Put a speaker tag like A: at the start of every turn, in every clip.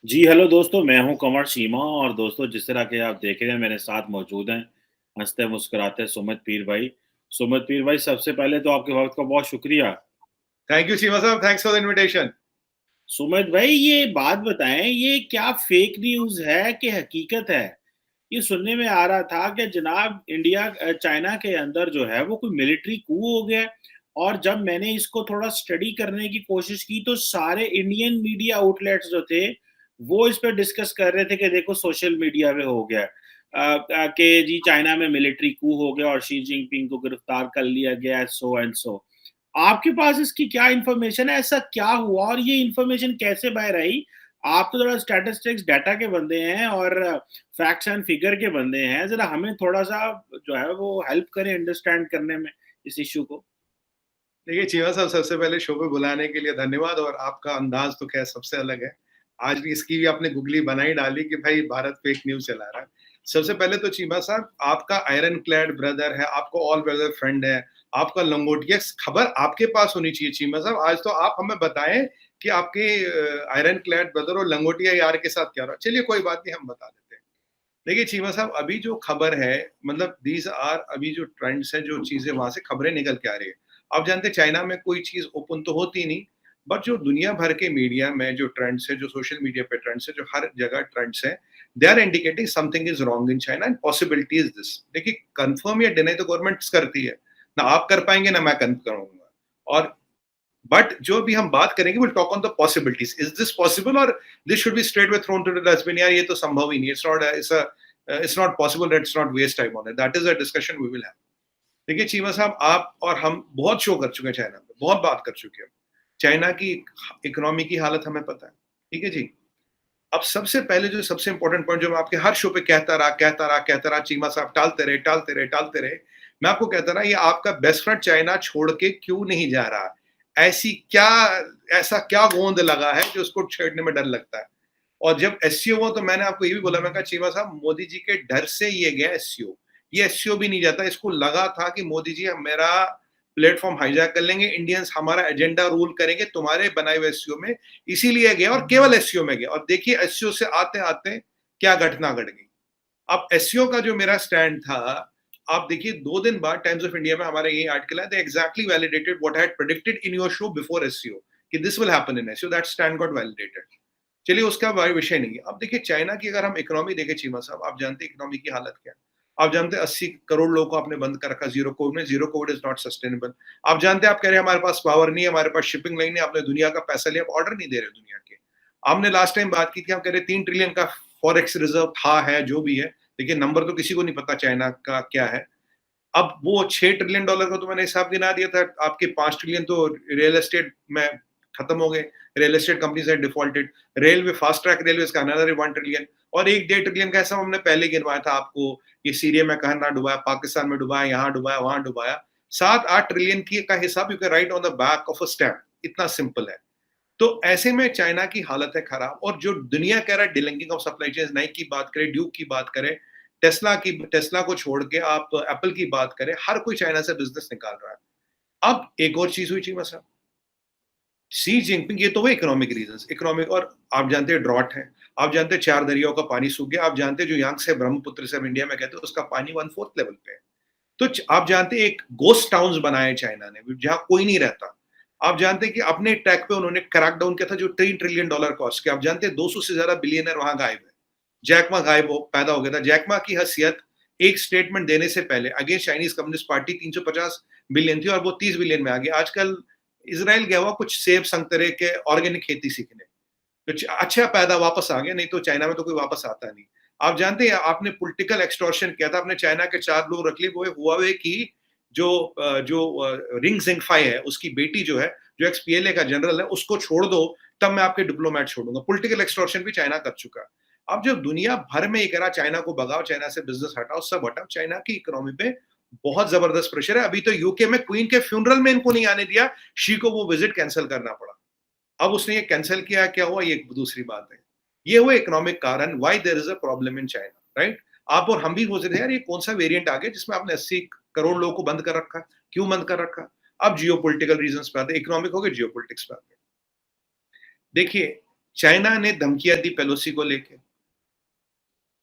A: जी, hello दोस्तों, मैं हूँ कंवर चीमा और दोस्तों जिस तरह के आप देख रहे हैं मेरे साथ मौजूद हैं, हँसते-मुस्कुराते सुमित पीर भाई। सुमित पीर भाई सबसे पहले तो आपके वक़्त का बहुत शुक्रिया।
B: थैंक यू चीमा साहब, thanks for the invitation.
A: Sumit भाई ये बात बताएँ ये क्या फ़ेक न्यूज़ है कि हकीकत है? ये सुनने में आ रहा था कि जनाब चाइना के अंदर जो है वो कोई मिलिट्री कू हो गया है और जब मैंने इसको थोड़ा स्टडी करने की कोशिश की तो सारे इंडियन मीडिया आउटलेट्स जो थे, वो इस पे डिस्कस कर रहे थे कि देखो सोशल मीडिया पे हो गया है। कि जी चाइना में मिलिट्री कू हो गया और शी जिनपिंग को गिरफ्तार कर लिया गया है सो एंड सो। आपके पास इसकी क्या इन्फॉर्मेशन है? ऐसा क्या हुआ और ये इन्फॉर्मेशन कैसे बाहर आई? आप तो थोड़ा स्टैटिस्टिक्स डाटा के बंदे हैं और फैक्ट्स एंड फिगर के बंदे हैं, ज़रा हमें थोड़ा-सा जो है वो हेल्प करें अंडरस्टैंड करने में इस इश्यू को।
B: देखिए चीमा साहब, सबसे पहले शो पे बुलाने के लिए धन्यवाद और आपका अंदाज़ तो ख़ैर सबसे अलग है। आज भी इसकी भी आपने गुगली बना ही डाली कि भाई भारत फेक न्यूज़ चला रहा है। सबसे पहले तो चीमा साहब, आपका आयरन क्लैड ब्रदर है, आपका ऑल ब्रदर फ्रेंड है, आपका लंगोटिया खबर आपके पास होनी चाहिए चीमा साहब। आज तो आप हमें बताएँ कि आपके आयरन क्लैड ब्रदर और लंगोटिया यार के साथ क्या रहा? चलिए कोई बात नहीं, हम बता देते हैं। देखिए चीमा साहब, अभी जो खबर है, मतलब दीज़ आर अभी जो ट्रेंड्स हैं, जो चीज़ें वहाँ से खबरें निकल के आ रही है। आप जानते हैं चाइना में कोई चीज़ ओपन तो होती नहीं, बट जो दुनिया भर के मीडिया में जो ट्रेंड्स है, जो सोशल मीडिया पे ट्रेंड्स है, जो हर जगह ट्रेंड्स है, they are indicating something is wrong in China and possibility is this. देखिए कन्फर्म या डिनाई तो गवर्नमेंट्स करती है। ना आप कर पाएँगे, ना मैं करूँगा। और बट जो भी हम बात करेंगे, will talk on the possibilities. Is this possible और this should be straight way thrown to the dustbin? यार ये तो संभव ही नहीं, it's not possible, it's not waste time on it. That is a discussion we will have. देखिए चीमा साहब, आप और हम बहुत शो कर चुके हैं चाइना में, बहुत बात कर चुके हैं। चाइना की इकोनॉमी की हालत हमें पता है, ठीक है जी। अब सबसे पहले जो सबसे इंपॉर्टेंट पॉइंट जो मैं आपके हर शो पे कहता रहा चीमा साहब, टालते रहे, मैं आपको कहता रहा, ये आपका बेस्ट फ्रेंड चाइना छोड़ के क्यों नहीं जा रहा? ऐसी क्या ऐसा क्या गोंद लगा है जो उसको छेड़ने में डर लगता है? और जब एससीओ हुआ तो मैंने आपको ये भी बोला, मैं कहा चीमा साहब, मोदी जी के डर से ये गया एससीओ। ये एससीओ भी नहीं जाता, इसको लगा था कि मोदी जी मेरा प्लेटफॉर्म हाईजैक कर लेंगे, इंडियंस हमारा एजेंडा रूल करेंगे तुम्हारे बनाए हुए एससीओ में, इसीलिए गया और केवल एससीओ में गया। और देखिए एससीओ से आते आते क्या घटना घट गई। अब एससीओ का जो मेरा स्टैंड था, आप देखिए 2 दिन बाद टाइम्स ऑफ इंडिया में हमारा ये आर्टिकल है, they exactly validated what I had predicted in your show before SCO, कि this will happen in SCO, that stand got validated. चलिए उसका विषय नहीं है। अब देखिए चाइना की अगर हम इकोनॉमी देखें चीमा साहब, आप जानते हैं इकोनॉमी की हालत क्या है। आप जानते हैं 80 करोड़ लोगों को आपने बंद कर रखा जीरो कोविड में। Zero Covid is not sustainable. आप जानते हैं, आप कह रहे हैं हमारे पास पावर नहीं है, हमारे पास शिपिंग लाइन है, आपने दुनिया का पैसा लिया, आप ऑर्डर नहीं दे रहे दुनिया के। हमने लास्ट टाइम बात की थी, हम कह रहे 3 ट्रिलियन का फॉरेक्स रिजर्व था, है जो भी है। देखिए नंबर तो किसी को नहीं पता चाइना का क्या है। अब वो $6 ट्रिलियन का तो मैंने हिसाब गिना दिया था, आपके 5 ट्रिलियन तो रियल एस्टेट में खत्म हो गए। रियल एस्टेट कंपनीज है defaulted. Railway, fast track railway का अनदर 1 ट्रिलियन, और 1-1.5 ट्रिलियन का हिसाब हमने पहले गिनवाया था आपको। ये सीरिया में कहा ना डुबाया, पाकिस्तान में डुबाया, यहाँ डुबाया, वहां डुबाया। 7-8 ट्रिलियन की का हिसाब you can write on the back of a stamp. इतना सिंपल है। तो ऐसे में चाइना की हालत है खराब, और जो दुनिया कह रहा है delinking of supply chain, Naik की बात करें, ड्यूक की बात करें, टेस्ला को छोड़ के आप एप्पल की बात करें, हर कोई चाइना से बिजनेस निकाल रहा है। अब एक और चीज हुई चीमा साहब, सी जिनपिंग, ये तो हुए इकोनॉमिक रीजंस, इकोनॉमिक, और आप जानते हैं ड्रॉट है। आप जानते हैं 4 दरियाओं का पानी सूख गया। आप जानते हैं जो यांग से ब्रह्मपुत्र से हम इंडिया में कहते हैं, उसका पानी 1/4 लेवल पे है। तो आप जानते हैं एक गोस्ट टाउन्स बनाए चाइना ने जहां कोई नहीं रहता। आप जानते हैं कि अपने टैक पे उन्होंने क्रैकडाउन किया था, जो $3 ट्रिलियन कॉस्ट के। आप जानते हैं 200 से ज्यादा बिलियनर वहां गायब है। जैकमा पैदा हो गया था। जैकमा की हैसियत एक स्टेटमेंट देने से पहले against Chinese communist party 350 billion थी, और वो 30 बिलियन में आ गया। आजकल इसराइल गया हुआ कुछ सेब संतरे के ऑर्गेनिक खेती सीखने, तो अच्छा पैदा वापस आ गया, नहीं तो चाइना में तो कोई वापस आता नहीं। आप जानते हैं, आपने पॉलिटिकल एक्सटॉर्शन किया था, आपने चाइना के 4 लोग रख लिए। वो हुआवे की जो रिंग जिंगफाई है, उसकी बेटी जो है, जो एक्स-पीएलए का जनरल है, उसको छोड़ दो, तब मैं आपके डिप्लोमेट छोड़ूंगा। पॉलिटिकल एक्सटॉर्शन भी चाइना कर चुका है। अब जब दुनिया भर में ये कह रहा चाइना को भगाओ, चाइना से बिजनेस हटाओ, सब हटाओ, चाइना की इकोनॉमी पे बहुत जबरदस्त प्रेशर है। अभी तो यूके में क्वीन के फ्यूनरल में इनको नहीं आने दिया, शी को वो विजिट कैंसिल करना पड़ा। अब उसने ये कैंसिल किया, क्या हुआ, ये दूसरी बात है। ये हुए इकोनॉमिक कारण, why there is a problem in China, right? आप और हम भी सोच रहे थे यार ये कौन सा वेरिएंट आ गया जिसमें आपने 80 करोड़ लोगों को बंद कर रखा, क्यों बंद कर रखा? अब जियोपॉलिटिकल रीजंस पे आते हैं, इकोनॉमिक हो गए, जियोपॉलिटिक्स पे आते हैं। देखिए, चाइना ने धमकियां दी पेलोसी को लेके,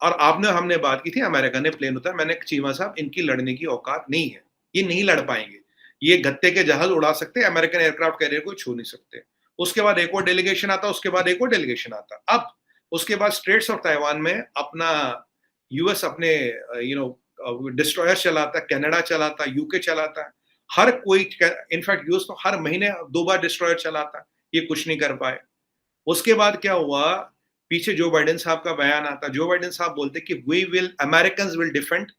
B: और आपने हमने बात की थी अमेरिका ने प्लेन उतारा, मैंने चीमा साहब इनकी लड़ने की औकात नहीं है, ये नहीं लड़ पाएंगे, ये गत्ते के जहाज उड़ा सकते, अमेरिकन एयरक्राफ्ट कैरियर को छू नहीं सकते। उसके बाद एक और डेलीगेशन आता, उसके बाद एक और डेलीगेशन आता, अब उसके बाद स्ट्रेट्स ऑफ ताइवान में अपना यूएस अपने डिस्ट्रॉयर चलाता, कनाडा चलाता, यूके चलाता, हर कोई, इनफैक्ट यूएस तो हर महीने 2 बार डिस्ट्रॉयर चलाता, ये कुछ नहीं कर पाए। उसके बाद क्या हुआ, पीछे जो बाइडेन साहब का बयान आता, जो बाइडेन साहब बोलते कि we will American will defend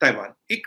B: Taiwan. एक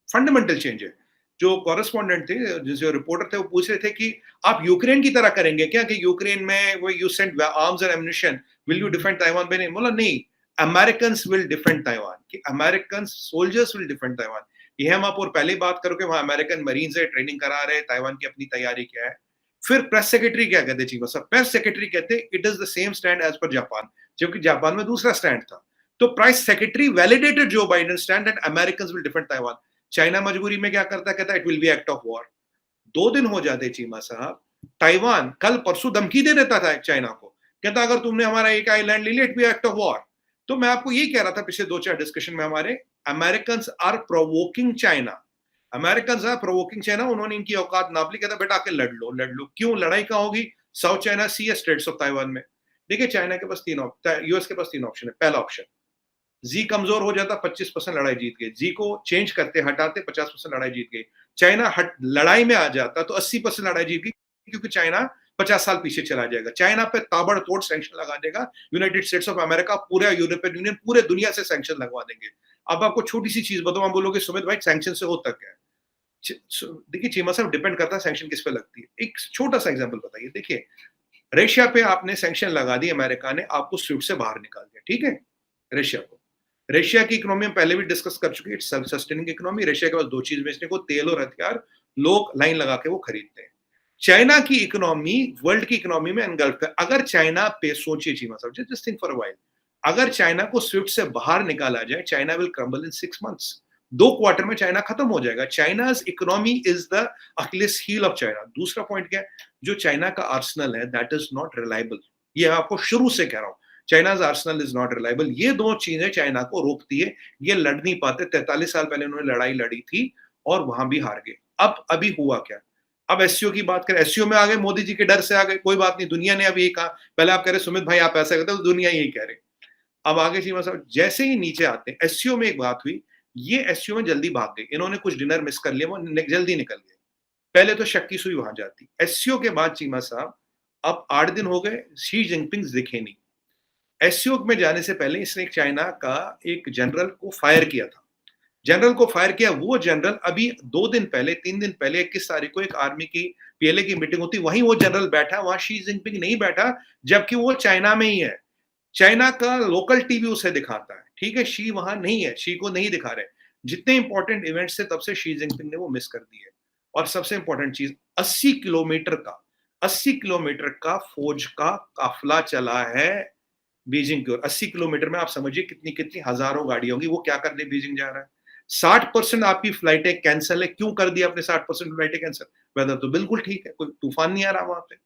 B: फंडामेंटल चेंज है। जो कॉरेस्पॉन्डेंट थे, जो रिपोर्टर थे, वो पूछ रहे थे कि आप यूक्रेन की तरह करेंगे क्या, कि यूक्रेन में वो you send arms and ammunition, will you defend Taiwan? मैंने बोला नहीं, अमेरिकन विल डिफेंड ताइवान, कि American soldiers will defend Taiwan. ये हम आप और पहले बात करो कि वहां अमेरिकन मरीन्स है, ट्रेनिंग करा रहे, ताइवान की अपनी तैयारी क्या है। फिर प्रेस सेक्रेटरी क्या कहते, चीफ साहब, प्रेस सेक्रेटरी कहते it is the same stand as per Japan, जबकि जापान में दूसरा स्टैंड था। तो press secretary validated Joe Biden stand that American will defend Taiwan. China मजबूरी में क्या करता, कहता it will be act of war. 2 दिन हो जाते चीमा साहब, ताइवान कल परसों धमकी दे देता था चाइना को, कहता अगर तुमने हमारा एक आइलैंड ले लिया it be act of war. तो मैं आपको यही कह रहा था पिछले 2-4 डिस्कशन में हमारे, American are provoking China, American are provoking China. उन्होंने इनकी औकात नाप ली, कहता बेटा आके लड़ लो, लड़ लो। क्यों लड़ाई कहां होगी? साउथ चाइना सी या स्ट्रेट्स ऑफ ताइवान में। देखिए चाइना के पास यूएस के पास 3 ऑप्शन है। पहला ऑप्शन, जी कमजोर हो जाता, 25% लड़ाई जीत गए, जी को चेंज करते हटाते, 50% लड़ाई जीत गई। चाइना लड़ाई में आ जाता तो 80% लड़ाई जीत गई, क्योंकि चाइना 50 साल पीछे चला जाएगा। चाइना पे ताबड़तोड़ सैंक्शन लगा देगा यूनाइटेड स्टेट्स ऑफ अमेरिका, पूरा यूरोपियन यूनियन, पूरे दुनिया से सैंक्शन लगवा देंगे। अब आपको छोटी सी चीज बताओ, आप बोलोगे सुमित भाई सैंक्शन से होता क्या है? देखिए चीमा साहब, डिपेंड करता है सैंक्शन किस पे लगती है। एक छोटा सा एग्जांपल बताइए, देखिए रशिया पे आपने सैंक्शन लगा दी, अमेरिका ने आपको स्विफ्ट से बाहर निकाल दिया, ठीक है, रशिया को। रशिया की इकोनॉमी हम पहले भी डिस्कस कर चुके हैं, it's self sustaining economy. Russia के पास 2 चीज बेचने को, तेल और हथियार, लोग लाइन लगा के वो खरीदते हैं। चाइना की इकोनॉमी वर्ल्ड की इकोनॉमी में एनगल्फ है। अगर चाइना पे, सोचिए चीमा साहब, just think for a while, अगर चाइना को स्विफ्ट से बाहर निकाला जाए, China will crumble in 6 months. 2 quarter में चाइना खत्म हो जाएगा। China's economy is the Achilles heel of China. दूसरा पॉइंट क्या है, जो चाइना का आर्सनल है दैट इज नॉट रिलायबल। ये आपको शुरू से कह रहा हूं, China's Arsenal is not reliable. ये 2 चीजें चाइना को रोकती है, ये लड़ नहीं पाते। 43 साल पहले उन्होंने लड़ाई लड़ी थी और वहां भी हार गए। अब अभी हुआ क्या, अब एससीओ की बात करें, एससीओ में आ गए, मोदी जी के डर से आ गए, कोई बात नहीं, दुनिया ने अभी कहा। पहले आप कह रहे सुमित भाई आप ऐसा कहते हो, तो दुनिया यही कह रहे। अब आगे सीमा साहब जैसे ही नीचे आते हैं, एससीओ में एक बात हुई, ये एससीओ में जल्दी भाग गए, इन्होंने कुछ डिनर मिस कर लिया, वो जल्दी निकल गए। पहले तो शक की सुई वहां जाती। एससीओ के बाद चीमा साहब अब 8 दिन हो गए, शी जिनपिंग दिखे नहीं। एससीओ में जाने से पहले इसने एक चाइना का एक जनरल को फायर किया था। जनरल को फायर किया, वो जनरल अभी 2 दिन पहले, 3 दिन पहले 21 तारीख को एक आर्मी की पीएलए की मीटिंग होती, वहीं वो जनरल बैठा, वहां शी जिनपिंग नहीं बैठा, जबकि वो चाइना में ही है। चाइना का लोकल टीवी उसे दिखाता है, ठीक है, शी वहां नहीं है, शी को नहीं दिखा रहे। जितने इंपॉर्टेंट इवेंट्स थे तब से शी जिनपिंग ने वो मिस कर दिए। और सबसे इंपॉर्टेंट चीज, 80 किलोमीटर का फौज का काफिला चला है बीजिंग की ओर। 80 किलोमीटर में आप समझिए कितनी कितनी हजारों गाड़ियां होंगी। वो क्या करने बीजिंग जा रहा है? 60% आपकी फ्लाइटें कैंसिल है। क्यों कर दिया आपने 60% फ्लाइटें कैंसिल? वेदर तो बिल्कुल ठीक है, कोई तूफान नहीं आ रहा वहां पे।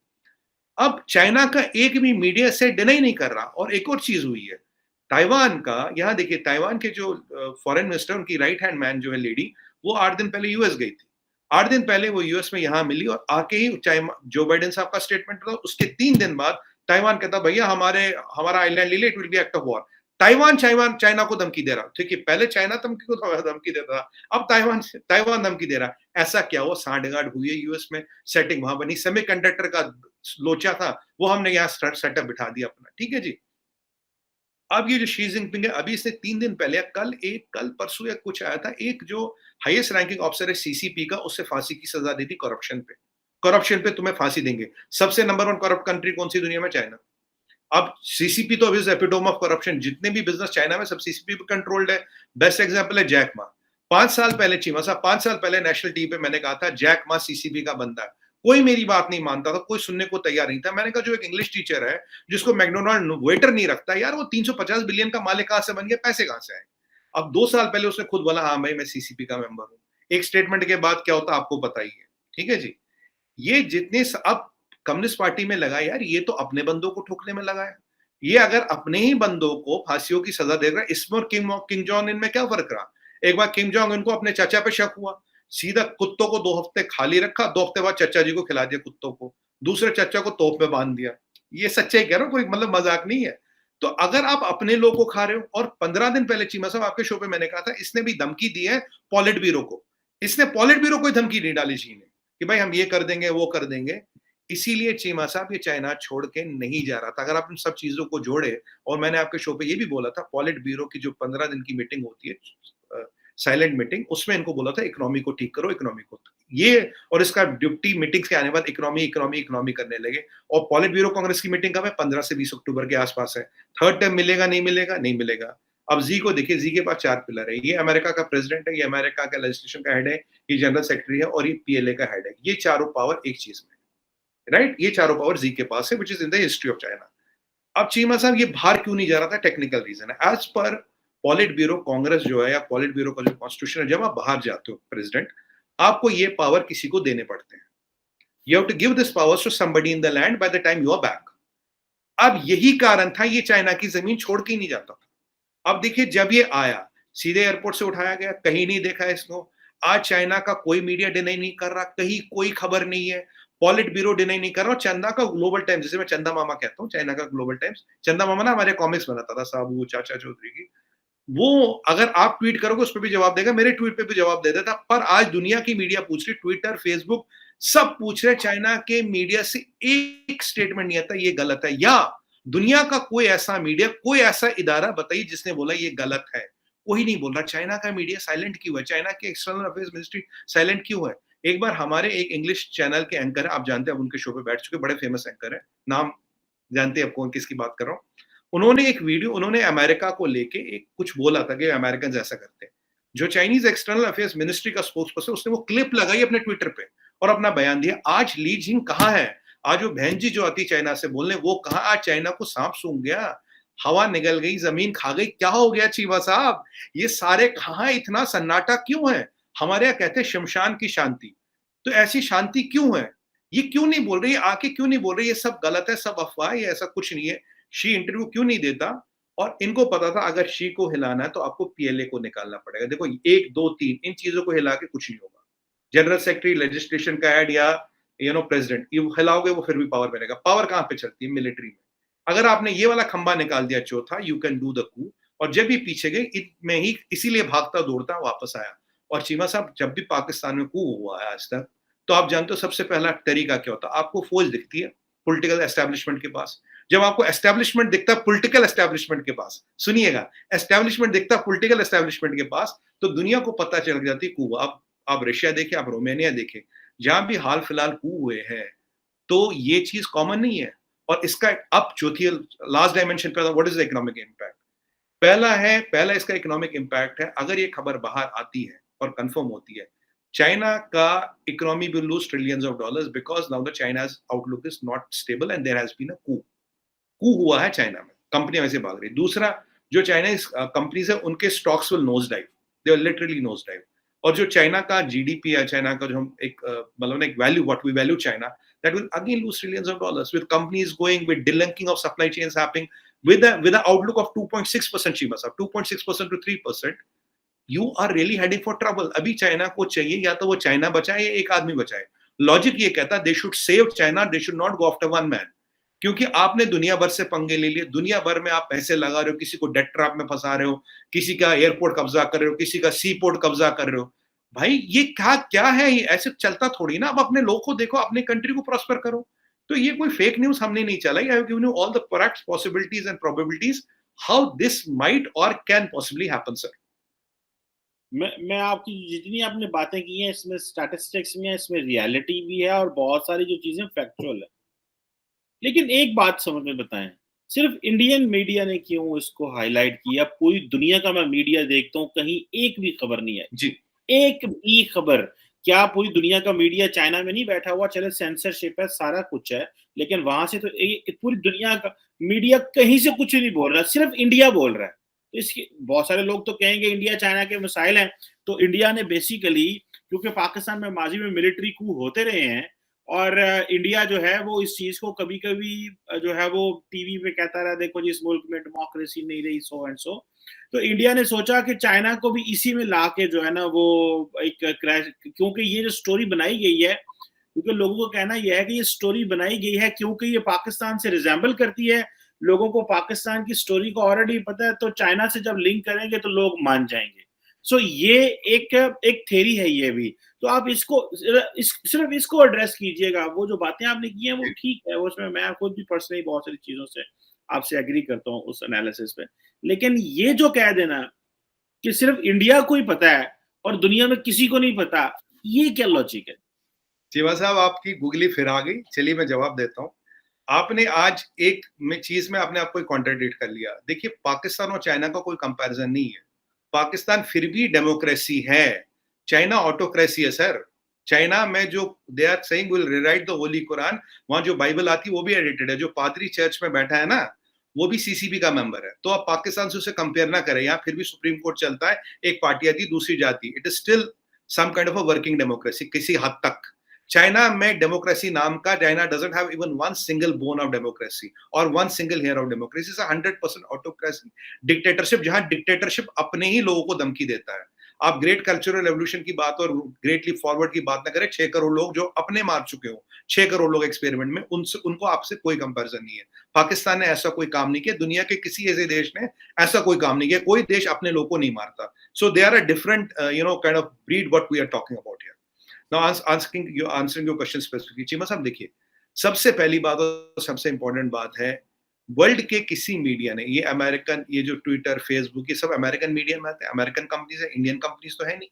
B: अब चाइना का एक भी मीडिया से डिनाई नहीं कर रहा। और एक और चीज हुई है, ताइवान का, यहां देखिए ताइवान के जो फॉरेन मिनिस्टर, उनकी राइट हैंड मैन जो है लेडी, वो 8 दिन पहले यूएस गई थी। 8 दिन पहले वो यूएस में यहां मिली, और आके ही जो बाइडेन साहब का स्टेटमेंट था, उसके 3 दिन बाद ताइवान कहता भैया हमारा आइलैंड ले ले, it will be act of war. Taiwan China को धमकी दे रहा। ठीक है, पहले चाइना धमकी देता था, अब ताइवान धमकी दे रहा। ऐसा क्या हुआ? सांठगांठ हुई है यूएस में, सेटिंग वहां बनी, सेमीकंडक्टर का लोचा था, वो हमने यहाँ सेटअप बिठा दिया अपना, ठीक है जी। अब ये जो शी जिनपिंग है, अभी इसने 3 दिन पहले, कल परसों या कुछ आया था, एक जो हाईएस्ट रैंकिंग ऑफिसर है सीसीपी का, उससे फांसी की सजा दी थी करप्शन पे तुम्हें फांसी देंगे। सबसे नंबर 1 करप्ट कंट्री कौन सी दुनिया में? चाइना। अब सीसीपी तो अभी एपिटोम ऑफ करप्शन, जितने भी बिजनेस चाइना में सब सीसीपी पे कंट्रोल्ड है। बेस्ट एग्जांपल है जैक मा। 5 साल पहले चीमा साहब, 5 साल पहले नेशनल टीवी पे मैंने कहा था जैक मा सीसीपी का बंदा है। कोई मेरी बात नहीं मानता था, कोई सुनने को तैयार नहीं था। मैंने कहा जो एक इंग्लिश टीचर है जिसको मैकडोनाल्ड वेटर नहीं रखता, यार वो 350 बिलियन का मालिक कहां से बन गया, पैसे कहां से आए? अब 2 साल पहले उसने खुद बोला हाँ भाई मैं सीसीपी का मेंबर हूं। एक स्टेटमेंट के बाद क्या होता आपको पता ही है, ठीक है जी। ये जितने अब कम्युनिस्ट पार्टी में लगा यार ये तो अपने बंदों को ठोकने में लगा है, ये अगर अपने ही बंदों को फांसियों की सजा दे रहा है, इसमें और किम जोंग इन में क्या फर्क रहा? एक बार किम जोंग उनको अपने चाचा पे शक हुआ, सीधा कुत्तों को 2 हफ्ते खाली रखा, 2 हफ्ते बाद चाचा जी को खिला दिया कुत्तों को, दूसरे चाचा को तोप में बांध दिया। ये सच्चाई कह रहा हूं, कोई मतलब मजाक नहीं है। तो अगर आप अपने लोग को खा रहे हो, और 15 दिन पहले चीमा साहब आपके शो पे मैंने कहा था इसने भी धमकी दी है पॉलिट ब्यूरो को, इसने पॉलिट ब्यूरो को धमकी नहीं डाली ची ने कि भाई हम ये कर देंगे वो कर देंगे। इसीलिए चीमा साहब ये चाइना छोड़ के नहीं जा रहा था। अगर आप इन सब चीजों को जोड़े, और मैंने आपके शो पे ये भी बोला था पॉलिट ब्यूरो की जो 15 दिन की मीटिंग होती है, साइलेंट मीटिंग, उसमें इनको बोला था इकोनॉमी को ठीक करो, इकोनॉमी को ये, और इसका ड्यूटी मीटिंग्स के आने बाद इकोनॉमी इकोनॉमी इकोनॉमी करने लगे। और पॉलिट ब्यूरो कांग्रेस की मीटिंग कब है? 15 से 20 अक्टूबर के आसपास है। थर्ड टर्म मिलेगा नहीं मिलेगा? नहीं मिलेगा। अब जी को देखिए, जी के पास 4 पिलर है, ये अमेरिका का प्रेसिडेंट है, ये अमेरिका का लेजिस्लेशन का हेड है, ये जनरल सेक्रेटरी है, और ये पीएलए का हेड है। ये चारों पावर एक चीज में, राइट? ये चारों पावर जी के पास है, which is in the history of China. अब चीमा साहब ये बाहर क्यों नहीं जा रहा था? टेक्निकल रीजन है। एज पर पॉलिट ब्यूरो कांग्रेस जो है, या पॉलिट ब्यूरो का जो कॉन्स्टिट्यूशन है, जब आप बाहर जाते हो प्रेसिडेंट, आपको ये पावर किसी को देने पड़ते हैं। You have to give this powers to somebody in the land by the time you are back. अब यही कारण था ये चाइना की जमीन छोड़ के ही नहीं जाता था। अब देखिए, जब ये आया सीधे एयरपोर्ट से उठाया गया, कहीं नहीं देखा इसको। आज चाइना का कोई मीडिया डिनाई नहीं कर रहा, कहीं कोई खबर नहीं है, पॉलिट ब्यूरो डिनाई नहीं कर रहा। चंदा का ग्लोबल टाइम्स, जिसे मैं चंदा मामा कहता हूँ, चाइना का ग्लोबल टाइम्स, चंदा मामा ना हमारे कॉमिक्स बनाता था साबू चाचा चौधरी की, वो अगर आप ट्वीट करोगे उस पर भी जवाब देगा, मेरे ट्वीट पे भी जवाब दे देता। पर आज दुनिया की मीडिया पूछ रही, ट्विटर फेसबुक सब पूछ रहे, चाइना के मीडिया से एक स्टेटमेंट नहीं आता ये गलत है। या दुनिया का कोई ऐसा मीडिया, कोई ऐसा इदारा बताइए जिसने बोला ये गलत है? कोई नहीं बोल रहा। चाइना का मीडिया साइलेंट क्यों है? चाइना के एक्सटर्नल अफेयर्स मिनिस्ट्री साइलेंट क्यों है? एक बार हमारे एक इंग्लिश चैनल के एंकर है, आप जानते हैं, उनके शो पे बैठ चुके, बड़े फेमस एंकर है, नाम जानते हैं आप कौन किसकी बात कर रहा हूं। उन्होंने एक वीडियो, उन्होंने अमेरिका को लेके एक कुछ बोला था कि अमेरिकन ऐसा करते हैं। जो चाइनीज एक्सटर्नल अफेयर्स मिनिस्ट्री का स्पोक्स पर्सन, उसने वो क्लिप लगाई अपने ट्विटर पे और अपना बयान दिया। आज ली जिंग कहाँ है? आज वो बहन जी जो आती चाइना से बोलने, वो कहाँ? आज चाइना को सांप सूंघ गया, हवा निगल गई, जमीन खा गई, क्या हो गया चीमा साहब? ये सारे कहाँ? इतना सन्नाटा क्यों है? हमारे यहाँ कहते हैं शमशान की शांति, तो ऐसी शांति क्यों है? ये क्यों नहीं बोल रही? आके क्यों नहीं बोल रही ये सब गलत है, सब अफवाह, ये ऐसा कुछ नहीं है? शी इंटरव्यू क्यों नहीं देता? और इनको पता था अगर शी को हिलाना है तो आपको पीएलए को निकालना पड़ेगा। देखो 1 2 3 इन चीजों को हिला के कुछ नहीं होगा। जनरल सेक्रेटरी, लेजिस्लेशन का हेड, या प्रेसिडेंट, ये हिलाओगे वो फिर भी पावर बनेगा। पावर कहां पे चलती है? मिलिट्री में। अगर आपने ये वाला खंबा निकाल दिया चौथा, यू कैन डू द कू। और जब ये पीछे गए, में ही इसीलिए भागता दौड़ता वापस आया। और चीमा साहब, जब भी पाकिस्तान में कू हुआ है आज तक, तो आप जानते हो सबसे पहला तरीका क्या होता है? आपको फौज दिखती है पॉलिटिकल एस्टेब्लिशमेंट के पास। जब आपको एस्टेब्लिशमेंट दिखता है पॉलिटिकल एस्टेब्लिशमेंट के पास, सुनिएगा, एस्टेब्लिशमेंट दिखता है पॉलिटिकल एस्टेब्लिशमेंट के पास, तो दुनिया को पता चल जाती है कू। अब आप रशिया देखें, आप रोमानिया देखें, जहां भी हाल फिलहाल कू हुए हैं, तो ये चीज कॉमन नहीं है। और इसका अब चौथी लास्ट डायमेंशन पे, what is the economic impact? पहला इसका इकोनॉमिक इम्पैक्ट है, अगर ये खबर बाहर आती है और कंफर्म होती है, चाइना का economy will lose trillions of dollars, because now the China's outlook is not stable and there has been a coup हुआ है चाइना में, कंपनियां वैसे भाग रही। दूसरा, जो चाइनीज कंपनीज है उनके stocks will nose dive, they will literally nose dive. और जो चाइना का जीडीपी है, चाइना का जो हम एक मतलब एक value, what we value China, that will again lose trillions of dollars, with companies going, with delinking of supply chains happening, with an outlook of 2.6% Cheema साहब, 2.6% to 3%, you are really heading for trouble। अभी China को चाहिए या तो वो China बचाए या एक आदमी बचाए। लॉजिक ये कहता है they should save China, they should not go after one man. क्योंकि आपने दुनिया भर से पंगे ले लिए, दुनिया भर में आप पैसे लगा रहे हो, किसी को डेट ट्रैप में फंसा रहे हो, किसी का एयरपोर्ट कब्जा कर रहे हो, किसी का सी पोर्ट कब्जा कर रहे हो। भाई ये क्या है? ये ऐसे चलता थोड़ी ना। अब अपने लोग को देखो, अपने कंट्री को प्रॉस्पर करो। तो ये कोई फेक न्यूज हमने नहीं चलाई। I have given you all the correct possibilities and probabilities how this might और कैन पॉसिबली हैपन सर।
A: मैं आपकी जितनी आपने बातें की हैं, इसमें स्टैटिस्टिक्स भी है, इसमें रियलिटी भी है, और बहुत सारी जो चीजें फैक्चुअल है। लेकिन एक बात समझ में बताएं, सिर्फ इंडियन मीडिया ने क्यों इसको हाईलाइट किया? पूरी दुनिया का मैं मीडिया देखता हूँ, कहीं एक भी खबर नहीं है
B: जी,
A: एक भी खबर। क्या पूरी दुनिया का मीडिया चाइना में नहीं बैठा हुआ? चले सेंसरशिप है, सारा कुछ है, लेकिन वहां से तो पूरी दुनिया का मीडिया कहीं से कुछ नहीं बोल रहा, सिर्फ इंडिया बोल रहा है। तो इसके बहुत सारे लोग तो कहेंगे इंडिया चाइना के मिसाइल हैं। तो इंडिया ने बेसिकली, क्योंकि पाकिस्तान में माजी में मिलिट्री कू होते रहे हैं, और इंडिया जो है वो इस चीज को कभी कभी जो है वो टीवी पे कहता रहा, देखो जिस मुल्क में डेमोक्रेसी नहीं रही, सो एंड सो। तो इंडिया ने सोचा कि चाइना को भी इसी में ला के जो है ना वो एक क्रैश, क्योंकि ये जो स्टोरी बनाई गई है, क्योंकि लोगों को कहना यह है कि ये स्टोरी बनाई गई है क्योंकि ये पाकिस्तान से रिजेंबल करती है, लोगों को पाकिस्तान की स्टोरी को ऑलरेडी पता है, तो चाइना से जब लिंक करेंगे तो लोग मान जाएंगे। सो ये एक एक थेरी है ये भी। तो आप इसको सिर्फ इसको एड्रेस कीजिएगा। वो जो बातें आपने की हैं वो ठीक है, उसमें मैं खुद भी पर्सनली बहुत सारी चीजों से आपसे एग्री करता हूँ उस एनालिसिस पे। लेकिन ये जो कह देना कि सिर्फ इंडिया को ही पता है और दुनिया में किसी को नहीं पता, ये क्या लॉजिक है?
B: चीमा साहब, आपकी गुगली फिर आ गई। चलिए मैं जवाब देता हूँ। आपने आज एक में चीज में आपने आपको कॉन्ट्राडिक्ट कर लिया। देखिए, पाकिस्तान और चाइना का कोई कंपैरिजन नहीं है। पाकिस्तान फिर भी डेमोक्रेसी है, चाइना ऑटोक्रेसी है सर। चाइना में जो they are saying will rewrite the holy Quran, वहां जो बाइबल आती है वो भी एडिटेड है। जो पादरी चर्च में बैठा है ना, वो भी सीसीबी का मेंबर है। तो आप पाकिस्तान से उसे कंपेयर ना करें। यहाँ फिर भी सुप्रीम कोर्ट चलता है, एक पार्टी आती दूसरी जाती। It is still some kind of a working democracy किसी हद तक। चाइना में डेमोक्रेसी नाम का, China doesn't have even one single bone of democracy और one single hair of democracy. Is 100% autocracy, dictatorship, जहां डिक्टेटरशिप अपने ही लोगों को धमकी देता है। आप ग्रेट कल्चरल रेवोल्यूशन की बात और ग्रेट लीप फॉरवर्ड की बात ना करें। 6 करोड़ लोग जो अपने मार चुके हो, 6 करोड़ लोग एक्सपेरिमेंट में, उनसे उनको आपसे कोई कंपैरिजन नहीं है। पाकिस्तान ने ऐसा कोई काम नहीं किया, दुनिया के किसी ऐसे देश ने ऐसा कोई काम नहीं किया। कोई देश अपने लोगों को नहीं मारता। So they are a different kind of breed what we are talking about here. Now answering your question specifically, Cheema साहब देखिए, सबसे पहली बात और सबसे इंपॉर्टेंट बात है, वर्ल्ड के किसी मीडिया ने, ये अमेरिकन, ये जो ट्विटर फेसबुक, ये सब अमेरिकन मीडिया में आते हैं, अमेरिकन कंपनीज है, इंडियन कंपनीज तो है नहीं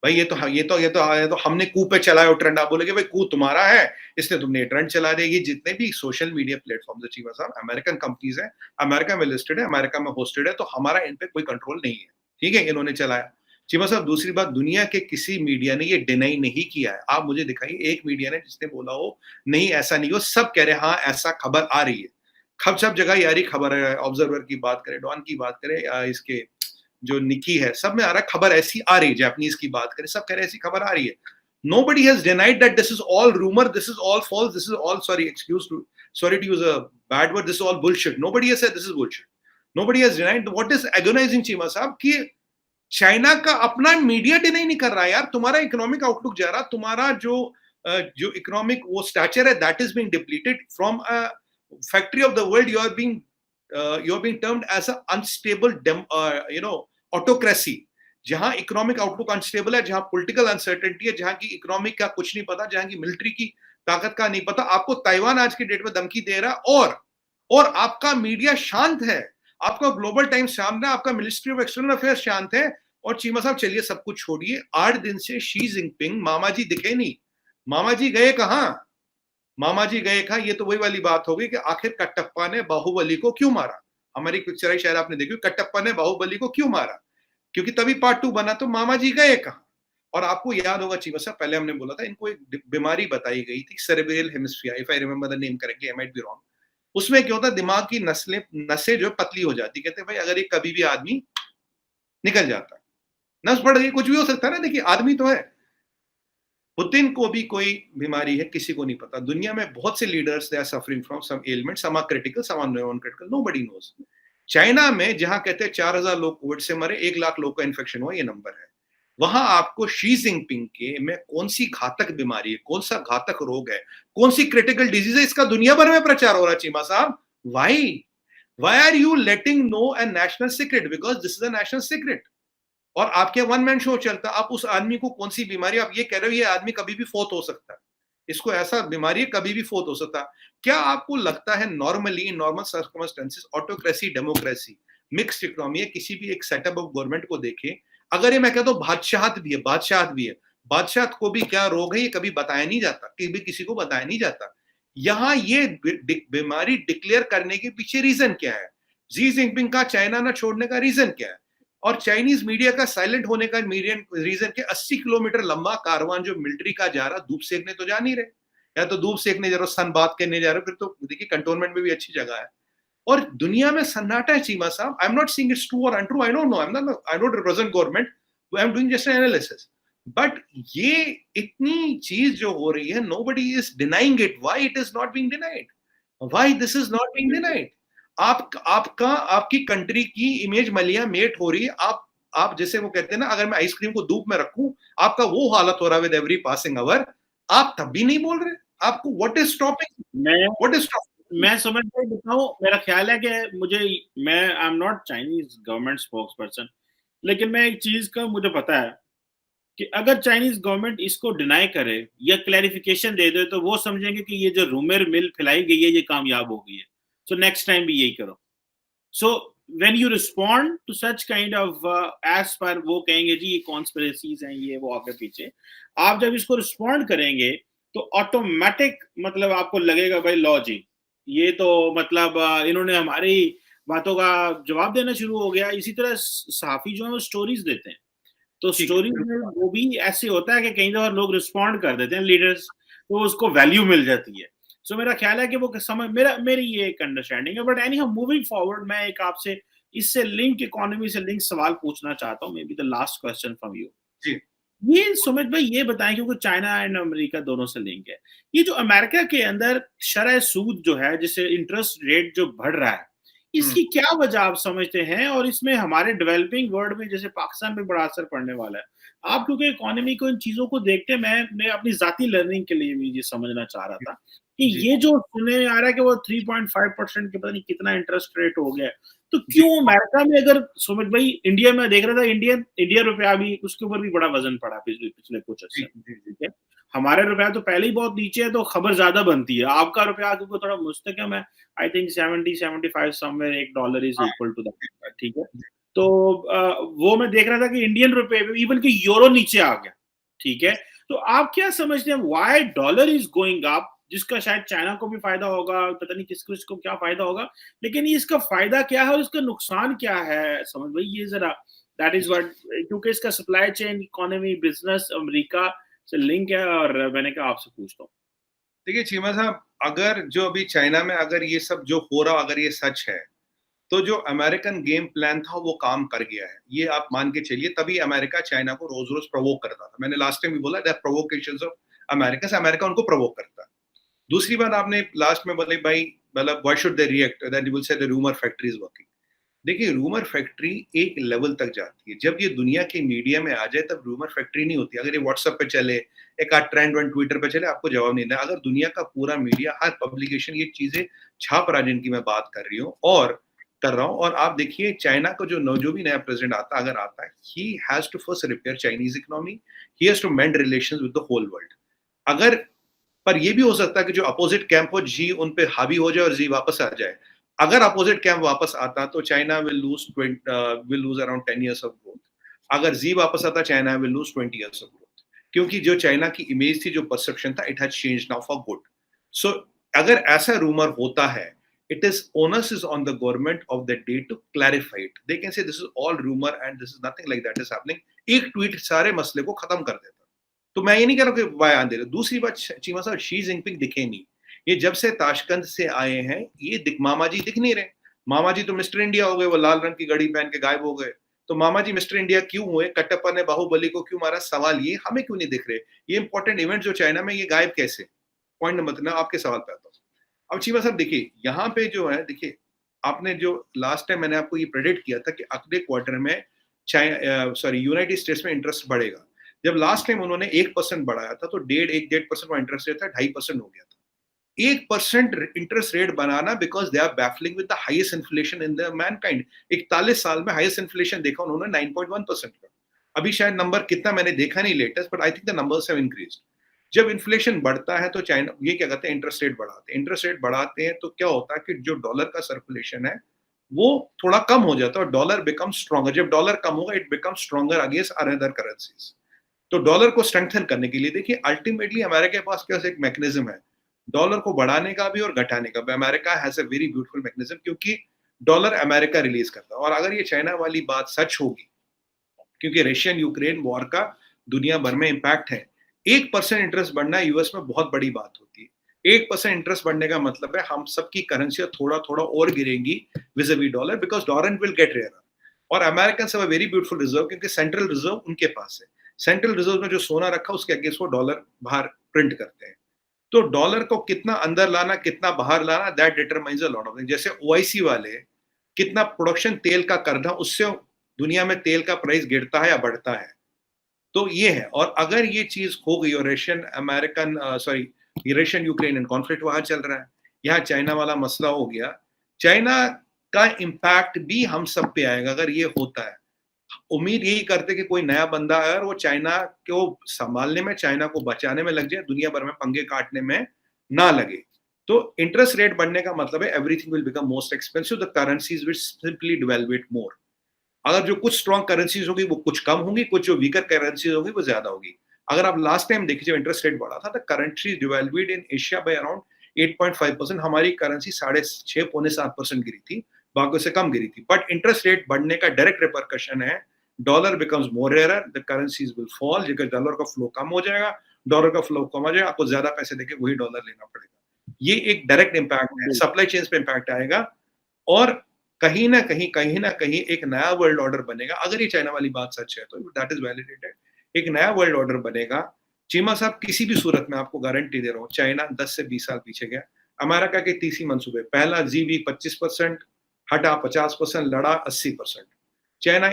B: भाई। ये तो हमने कू पे चलाया ट्रेंड। आप बोलेगे भाई कू तुम्हारा है, इसने तुमने ट्रेंड चला दिया। ये जितने भी सोशल मीडिया प्लेटफॉर्म है चीमा साहब, अमेरिकन कंपनीज है, अमेरिका में लिस्टेड है, अमेरिका में होस्टेड है, तो हमारा इन पे कोई कंट्रोल नहीं है। ठीक है, इन्होंने चलाया। चीमा साहब, दूसरी बात, दुनिया के किसी मीडिया ने ये डिनाई नहीं किया है। आप मुझे दिखाइए एक मीडिया ने जिसने बोला हो नहीं ऐसा नहीं हो। सब कह रहे हैं हाँ ऐसा खबर आ रही है। सब जगह यारी खबर है। ऑब्जर्वर की बात करें, डॉन की बात करें, या इसके जो निकी है, सब में आ रहा है खबर ऐसी आ रही है। जापानीज की बात करें, सब कह रहे हैं ऐसी खबर आ रही है। Nobody has denied that this is all rumor, this is all false, this is all, sorry to use a bad word, this is all bullshit. Nobody has said this is bullshit. Nobody has denied. What is agonizing, Cheema साहब, कि China का अपना media deny नहीं कर रहा है यार। तुम्हारा इकोनॉमिक आउटलुक जा रहा, तुम्हारा जो इकोनॉमिक वो स्टैचर है, that is being depleted from a factory of the world. You are being termed as a unstable autocracy, जहां इकोनॉमिक आउटलुक अनस्टेबल है, जहां पॉलिटिकल अनसर्टेनिटी है, जहां की इकोनॉमिक का कुछ नहीं पता, जहां की मिलिट्री की ताकत का नहीं पता। आपको ताइवान आज की डेट में धमकी दे रहा है, और आपका मीडिया शांत है, आपका ग्लोबल टाइम्स शांत है, आपका मिनिस्ट्री ऑफ एक्सटर्नल अफेयर्स शांत है। और चीमा साहब चलिए सब कुछ छोड़िए, 8 दिन से शी जिनपिंग, मामा जी दिखे नहीं। मामा जी गए कहां? मामा जी गए कहां? ये तो वही वाली बात हो गई कि आखिर कटप्पा ने बाहुबली को क्यों मारा। हमारी पिक्चर है, शायद आपने देखी, कटप्पा ने बाहुबली को क्यों मारा, क्योंकि तभी पार्ट 2 बना। तो मामा जी गए कहां? और आपको याद होगा चीमा साहब, पहले हमने बोला था इनको एक बीमारी बताई गई थी, cerebral hemisphere, if I remember the name correctly, I might be wrong. उसमें क्या होता है, दिमाग की नसें जो पतली हो जाती। कहते हैं भाई अगर ये कभी भी आदमी निकल जाता, नस बढ़ गई, कुछ भी हो सकता है ना। देखिए आदमी तो है। पुतिन को भी कोई बीमारी है, किसी को नहीं पता। दुनिया में बहुत से leaders they are suffering from some element, some are critical, some are non critical, nobody knows. China में जहां कहते हैं 4000 लोग कोविड से मरे, 1 लाख लोग का इन्फेक्शन हुआ, ये नंबर है। वहां आपको शी जिनपिंग के में कौन सी घातक बीमारी है, कौन सा घातक रोग है, कौन सी क्रिटिकल डिजीज है, इसका दुनिया भर में प्रचार हो रहा है चीमा साहब। Why are you letting know a national secret? Because this is a national secret. और आपके वन मैन शो चलता, आप उस आदमी को कौन सी बीमारी, आप ये कह रहे हो ये आदमी कभी भी फोत हो सकता है, इसको ऐसा बीमारी है कभी भी फोत हो सकता है। क्या आपको लगता है normally, in normal circumstances, autocracy, democracy, mixed economy है, किसी भी एक सेटअप ऑफ गवर्नमेंट को देखें, अगर ये मैं कहता हूं बादशाहत भी है, बादशाहत को भी क्या रोग है ये कभी बताया नहीं जाता, कभी किसी को बताया नहीं जाता। यहां ये बीमारी डिक्लेयर करने के पीछे रीजन क्या है? जी जिनपिंग का चाइना ना छोड़ने का रीजन क्या है? और चाइनीज मीडिया का साइलेंट होने का रीजन के 80 किलोमीटर लंबा कारवान जो मिलिट्री का जा रहा, धूप सेकने तो जा नहीं रहे, या तो धूप सेकने जा रहे हो, सन बात करने जा रहे हो, फिर तो देखिए कंटोनमेंट में भी अच्छी जगह है। और दुनिया में सन्नाटा है चीमा साहब। I am not saying it's true और untrue, I don't know, I don't represent government, I am doing just an analysis. But ये इतनी चीज जो हो रही है, nobody is denying it. Why it is not being denied? Why this is not being denied? आपका आपकी country की इमेज मलिया मेट हो रही है। आप जैसे वो कहते हैं ना, अगर मैं आइसक्रीम को धूप में रखूं, आपका वो हालत हो रहा है विद एवरी पासिंग आवर, आप तब भी नहीं बोल रहे। आपको व्हाट इज स्टॉपिंग?
A: मैं
B: व्हाट इज स्टॉपिंग?
A: मैं समझ नहीं बताऊं, मेरा ख्याल है कि मुझे, मैं आई am not Chinese government spokes person, लेकिन मैं एक चीज का मुझे पता है कि अगर चाइनीज गवर्नमेंट इसको डिनाई करे या क्लैरिफिकेशन दे दे, तो वो समझेंगे कि ये जो रूमर मिल फैलाई गई है ये कामयाब हो गई है, सो नेक्स्ट टाइम भी यही करो। So when you respond to such kind of, as per वो कहेंगे जी ये कॉन्स्पिरेसीज हैं, ये वो आगे पीछे, आप जब इसको रिस्पॉन्ड करेंगे तो ऑटोमेटिक मतलब आपको लगेगा भाई लो जी, ये तो मतलब इन्होंने हमारी बातों का जवाब देना शुरू हो गया। इसी तरह सहाफी जो है वो स्टोरीज देते हैं, तो
B: ठीक है,
A: स्टोरीज में वो भी ऐसे होता है कि कई दफा लोग रिस्पॉन्ड कर देते हैं लीडर्स, तो उसको वैल्यू मिल जाती है। सो मेरा ख्याल है कि वो समझ, मेरी ये एक अंडरस्टैंडिंग है। But any how, moving forward, मैं एक आपसे इससे लिंक, इकोनॉमी से लिंक सवाल पूछना चाहता हूँ, maybe the last question from you.
B: जी।
A: ये सुमित भाई ये बताएं, क्योंकि चाइना एंड अमेरिका दोनों से लिंक है, ये जो अमेरिका के अंदर शरह सूद जो है, जिससे इंटरेस्ट रेट जो बढ़ रहा है, इसकी क्या वजह आप समझते हैं, और इसमें हमारे डेवलपिंग वर्ल्ड में जैसे पाकिस्तान पे बड़ा असर पड़ने वाला है? आप क्योंकि इकोनॉमी को, इन चीजों को देखते हैं, मैं अपनी जाती लर्निंग के लिए भी ये समझना चाह रहा था कि
B: जी।
A: ये जो सुनने में आ रहा है कि वो 3.5% के पता नहीं कितना इंटरेस्ट रेट हो गया है, तो
B: जी।
A: क्यों अमेरिका में, अगर सुमित भाई इंडिया में देख रहा था, इंडिया रुपया भी उसके ऊपर भी बड़ा वजन पड़ा पिछले कुछ
B: जी।
A: अर्से,
B: जी।
A: ठीक है। हमारे रुपया तो पहले ही बहुत नीचे है, तो खबर ज्यादा बनती है। आपका रुपया क्योंकि थोड़ा मुस्तकम है, आई थिंक 70-75 समवेयर, एक डॉलर इज
B: हाँ।
A: इक्वल टू दैट, ठीक है। तो वो मैं देख रहा था कि इंडियन रुपए पे इवन कि यूरो नीचे आ गया, ठीक है। तो आप क्या समझते हैं, why dollar is going up, जिसका शायद चाइना को भी फायदा होगा, पता नहीं किसको इसको क्या फायदा होगा, लेकिन ये इसका फायदा क्या है और इसका नुकसान क्या है, समझ भाई ये जरा, दैट इज व्हाट, क्योंकि इसका supply chain, economy, business America से लिंक है, और मैंने कहा आपसे पूछता हूँ।
B: देखिए चीमा साहब, अगर जो अभी चाइना में अगर ये सब जो हो रहा, अगर ये सच है, तो जो अमेरिकन गेम प्लान था वो काम कर गया है, ये आप मान के चलिए। तभी अमेरिका चाइना को रोज रोज प्रवोक करता था। मैंने लास्ट टाइम भी बोला, दैट प्रोवोकेशंस ऑफ अमेरिका, से अमेरिका उनको प्रवोक करता है। दूसरी बात आपने लास्ट में बोली भाई, मतलब why should they react, that you will say the rumour factory is working. देखिए रूमर फैक्ट्री एक लेवल तक जाती है, जब ये दुनिया के मीडिया में आ जाए तब रूमर फैक्ट्री नहीं होती। अगर ये व्हाट्सएप पे चले, एक आध ट्रेंड वन ट्विटर पे चले, आपको जवाब नहीं देना। अगर दुनिया का पूरा मीडिया, हर पब्लिकेशन ये चीजें छाप रहा, जिनकी मैं बात कर रही हूँ और कर रहा हूँ। और आप देखिए चाइना को जो भी नया प्रेसिडेंट आता, अगर आता है, he has to first repair Chinese economy, he has to mend relations with the whole world. अगर, पर ये भी हो सकता है कि जो अपोजिट कैंप हो, जी उन पे हावी हो जाए और जी वापस आ जाए। अगर अपोजिट कैंप वापस आता तो China will lose around 10 years of growth. अगर जी वापस आता, China will lose 20 years of growth, क्योंकि जो चाइना की इमेज थी, जो परसेप्शन था, it has changed now for good. So अगर ऐसा रूमर होता है, it is onus is on the government of the day to clarify it. They can say this is all rumor and this is nothing like that is happening. एक tweet सारे मसले को खत्म कर देता। तो मैं ये नहीं कह रहा कि बयान दे रहे। दूसरी बात, चीमा साहब, शी जिनपिंग दिखे नहीं। ये जब से ताशकंद से आए हैं, ये मामा जी दिख नहीं रहे। मामा जी तो मिस्टर इंडिया हो गए, वो लाल रंग की घड़ी पहन के गायब हो गए। तो मामा जी मिस्टर इंडिया क्यों हुए? कटप्पा ने बाहुबली को क्यों मारा? सवाल ये, हमें क्यों नहीं दिख रहे? ये इंपॉर्टेंट इवेंट जो चाइना में, ये गायब कैसे? पॉइंट नंबर 3, आपके सवाल पे आता हूँ। अब चीमा साहब देखिए, यहाँ पे जो है, देखिए आपने जो लास्ट टाइम मैंने आपको ये प्रेडिक्ट किया था कि अगले क्वार्टर में यूनाइटेड स्टेट्स में इंटरेस्ट बढ़ेगा। जब लास्ट टाइम उन्होंने 1% बढ़ाया था, तो 1.5% का इंटरेस्ट रेट था, 2.5% हो गया था। 1% इंटरेस्ट रेट बनाना, because they are baffling with the highest inflation in the mankind. 41 साल में हाईएस्ट इन्फ्लेशन देखा उन्होंने 9.1% का। अभी शायद नंबर कितना मैंने देखा नहीं latest, but I think the numbers have increased. जब इन्फ्लेशन बढ़ता है तो चाइना ये क्या करते हैं, इंटरेस्ट रेट बढ़ाते हैं। इंटरेस्ट रेट बढ़ाते हैं तो क्या होता है कि जो डॉलर का सर्कुलेशन है वो थोड़ा कम हो जाता है, और डॉलर बिकम स्ट्रॉन्गर। जब डॉलर कम होगा, it become stronger against other currencies. तो डॉलर को स्ट्रेंथन करने के लिए, देखिए अल्टीमेटली अमेरिका के पास क्या एक मैकेनिज्म है, डॉलर को बढ़ाने का भी और घटाने का भी। America has a very beautiful mechanism, क्योंकि डॉलर अमेरिका रिलीज करता है। और अगर ये चाइना वाली बात सच होगी, क्योंकि रशियन यूक्रेन वॉर का दुनिया भर में इम्पैक्ट है, 1% इंटरेस्ट बढ़ना यूएस में बहुत बड़ी बात होती है। 1% इंटरेस्ट बढ़ने का मतलब है हम सबकी करेंसियां थोड़ा थोड़ा और गिरेंगी vis-a-vis dollar, because dollar will get rare. और American have a very beautiful reserve, क्योंकि सेंट्रल रिजर्व उनके पास है। सेंट्रल रिजर्व में जो सोना रखा उसके अगेंस्ट वो डॉलर बाहर प्रिंट करते हैं। तो डॉलर को कितना अंदर लाना, कितना बाहर लाना, that determines a lot of things. जैसे ओआईसी वाले कितना प्रोडक्शन तेल का करना, उससे दुनिया में तेल का प्राइस गिरता है या बढ़ता है। तो ये है। और अगर ये चीज हो गई और रशियन यूक्रेनियन कॉन्फ्लिक्ट वहां चल रहा है, यहाँ चाइना वाला मसला हो गया, चाइना का इम्पैक्ट भी हम सब पे आएगा अगर ये होता है। उम्मीद यही करते कि कोई नया बंदा अगर वो चाइना को संभालने में, चाइना को बचाने में लग जाए, दुनिया भर में पंगे काटने में ना लगे। तो इंटरेस्ट रेट बढ़ने का मतलब है everything will become most expensive, the currencies will simply devaluate more. अगर जो कुछ स्ट्रॉन्ग करेंसीज होगी वो कुछ कम होंगी, कुछ जो वीकर करेंसीज होगी वो ज्यादा होगी। अगर आप लास्ट टाइम देखिए जब इंटरेस्ट रेट बढ़ा था, the currency devalued in Asia by around 8.5%। हमारी करेंसी 6.5 पौने 7% गिरी थी, बाकी से कम गिरी थी। बट इंटरेस्ट रेट बढ़ने का डायरेक्ट रिपरकशन है, dollar becomes more rare, the currencies will fall, because dollar का फ्लो कम हो जाएगा। डॉलर का फ्लो कम हो जाएगा, आपको ज्यादा पैसे देके वही डॉलर लेना पड़ेगा। ये एक डायरेक्ट इम्पैक्ट है, सप्लाई चेन पे इम्पैक्ट आएगा। और कहीं ना कहीं एक नया वर्ल्ड ऑर्डर बनेगा। अगर ये चाइना वाली बात सच है तो दैट इज वैलिडेटेड, एक नया वर्ल्ड ऑर्डर बनेगा। चीमा साहब किसी भी सूरत में आपको गारंटी दे रहा हूँ, चाइना 10 से 20 साल पीछे गया। अमेरिका के 30 ही मंसूबे, पहला जीवी 25%, हटा 50%, लड़ा 80%। चाइना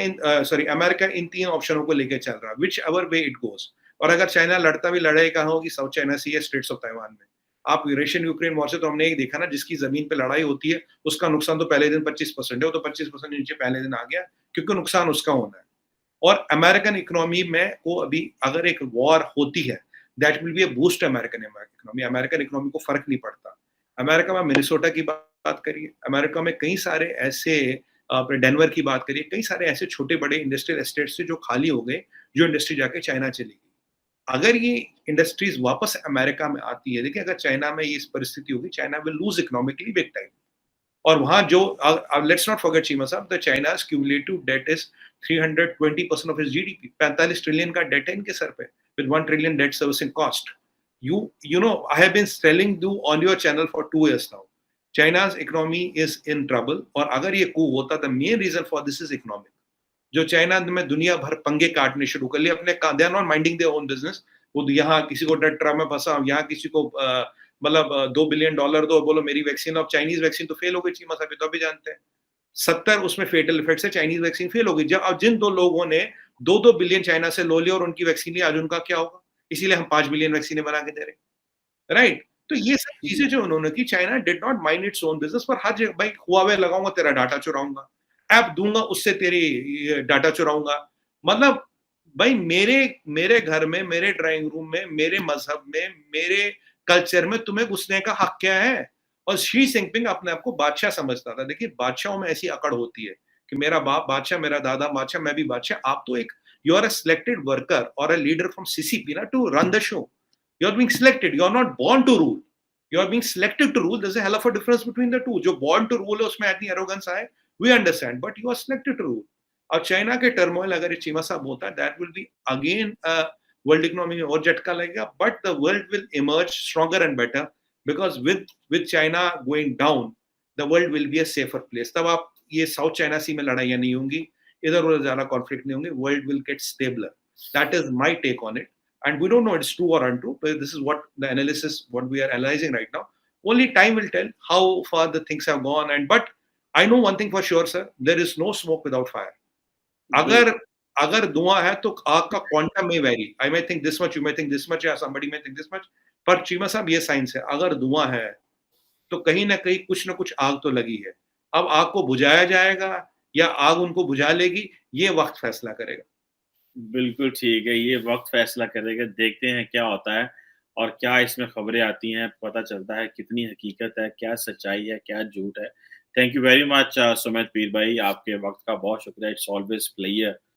B: अमेरिका इन 3 ऑप्शनों को लेकर चल रहा है, whichever way it goes. और अगर चाइना लड़ता भी लड़ाई कहाँ होगी, South China Sea, Straits of Taiwan में। आप रशियन यूक्रेन वॉर से तो हमने एक देखा ना, जिसकी जमीन पे लड़ाई होती है उसका नुकसान तो पहले दिन 25% है, वो तो 25% नीचे पहले दिन आ गया, क्योंकि नुकसान उसका होना है। और अमेरिकन इकोनॉमी में को अभी अगर एक वॉर होती है, that will be A boost American economy. American economy को फर्क नहीं पड़ता। अमेरिका में मिनेसोटा की बात करिए, अमेरिका में कई सारे ऐसे, अपने डेनवर की बात करिए, कई सारे ऐसे छोटे बड़े इंडस्ट्रियल एस्टेट से जो खाली हो गए, जो इंडस्ट्री जाके चाइना चली गई। अगर ये इंडस्ट्रीज वापस अमेरिका में आती है, देखिए अगर चाइना में ये इस परिस्थिति होगी, China will lose economically big time. और वहां जो, लेट्स नॉट फॉरगेट चीमा साहब, the China's cumulative debt is 320% of its GDP. 45 trillion का डेट है इनके सर पे, with 1 trillion debt servicing cost. You know, I have been telling you on your channel for 2 years now, China's economy is in trouble। और अगर ये coup होता, the main reason for this is economic। जो China में दुनिया भर पंगे काटने शुरू कर लिए अपने, they are not minding their own business. वो यहाँ किसी को डेट ट्रैप में फंसा, यहाँ किसी को मतलब $2 बिलियन दो, बोलो मेरी वैक्सीन। अब चाइनीज वैक्सीन तो फेल हो गई, चीमा साहब तो अभी जानते हैं 70 उसमें फेटल इफेक्ट से चाइनीज वैक्सीन फेल हो गई। जब अब जिन 2 लोगों ने 2-2 बिलियन चाइना से लो लिया और उनकी वैक्सीन ली, आज उनका क्या होगा? इसीलिए हम 5 बिलियन वैक्सीन बना के दे रहे हैं, राइट? तो ये सब चीजें जो उन्होंने की, China did not mind its own business. पर हर जगह भाई, हुआवे लगाऊंगा तेरा डाटा चुराऊंगा, ऐप दूंगा उससे तेरी डाटा चुराऊंगा। मतलब भाई, मेरे मेरे घर में, मेरे ड्राइंग रूम में, मेरे मजहब में, मेरे कल्चर में तुम्हें घुसने का हक क्या है? और शी जिनपिंग अपने आप को बादशाह समझता था। देखिए बादशाहों में ऐसी अकड़ होती है कि मेरा बाप बादशाह, मेरा दादा बादशाह, मैं भी बादशाह। आप तो एक, you are a selected worker और अ लीडर फ्रॉम सीसीपी ना, to run the show. You are being selected, you are not born to rule, you are being selected to rule. There is a hell of a difference between the two. जो born to rule है उसमें इतनी arrogance आए, we understand, but you are selected to rule. और China के turmoil अगर ये चीमा साहब होता है, that will be again world economy में और झटका लगेगा। But the world will emerge stronger and better, because with China going down, the world will be a safer place. तब आप ये साउथ चाइना सी में लड़ाइयां नहीं होंगी, इधर उधर ज्यादा कॉन्फ्लिक्ट नहीं होंगे, world will get stabler. That is my take on it. And we don't know it's true or untrue, but this is what the analysis, what we are analyzing right now. Only time will tell how far the things have gone. And but I know one thing for sure, sir, there is no smoke without fire. अगर अगर धुआं है तो आग का quantum में very, I may think this much, you may think this much, या somebody may think this much। पर चीमा साहब ये साइंस है, अगर धुआं है तो कहीं ना कहीं कुछ ना कुछ आग तो लगी है। अब आग को बुझाया जाएगा या आग उनको बुझा लेगी, ये वक्त फैसला करेगा।
A: बिल्कुल ठीक है, ये वक्त फैसला करेगा। देखते हैं क्या होता है और क्या इसमें खबरें आती हैं, पता चलता है कितनी हकीकत है, क्या सच्चाई है, क्या झूठ है। Thank you very much Sumit पीर भाई, आपके वक्त का बहुत शुक्रिया। It's always player